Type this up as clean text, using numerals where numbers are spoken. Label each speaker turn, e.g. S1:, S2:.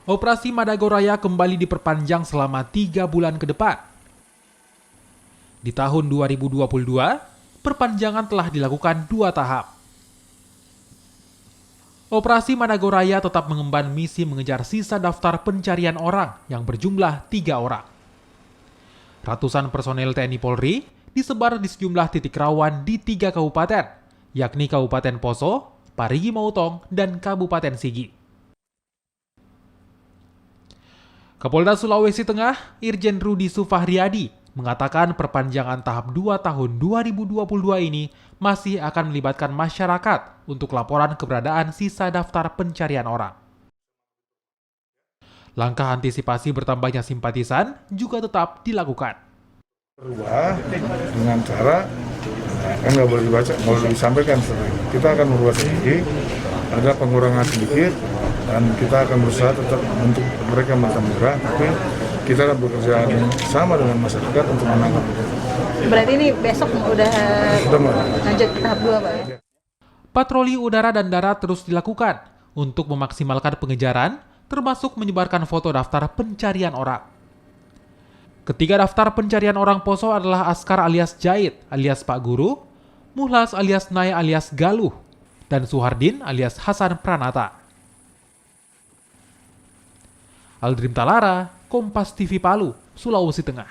S1: Operasi Madagoraya kembali diperpanjang selama 3 bulan ke depan. Di tahun 2022, perpanjangan telah dilakukan 2 tahap. Operasi Madagoraya tetap mengemban misi mengejar sisa daftar pencarian orang yang berjumlah 3 orang. Ratusan personel TNI Polri disebar di sejumlah titik rawan di 3 kabupaten, yakni Kabupaten Poso, Parigi Motong, dan Kabupaten Sigi. Kapolda Sulawesi Tengah, Irjen Rudi Sufahriadi, mengatakan perpanjangan tahap 2 tahun 2022 ini masih akan melibatkan masyarakat untuk laporan keberadaan sisa daftar pencarian orang. Langkah antisipasi bertambahnya simpatisan juga tetap dilakukan.
S2: Berubah dengan cara, kan nggak boleh dibaca, boleh disampaikan. Kita akan merubah sendiri, ada pengurangan sedikit, dan kita akan berusaha tetap untuk mereka mata murah, tapi kita akan bekerja sama dengan masyarakat untuk menangkap.
S3: Berarti ini besok udah lanjut ke tahap 2, Pak?
S1: Patroli udara dan darat terus dilakukan untuk memaksimalkan pengejaran, termasuk menyebarkan foto daftar pencarian orang. Ketiga daftar pencarian orang Poso adalah Askar alias Jait alias Pak Guru, Muhlas alias Nay alias Galuh, dan Suhardin alias Hasan Pranata. Aldrim Talara, Kompas TV Palu, Sulawesi Tengah.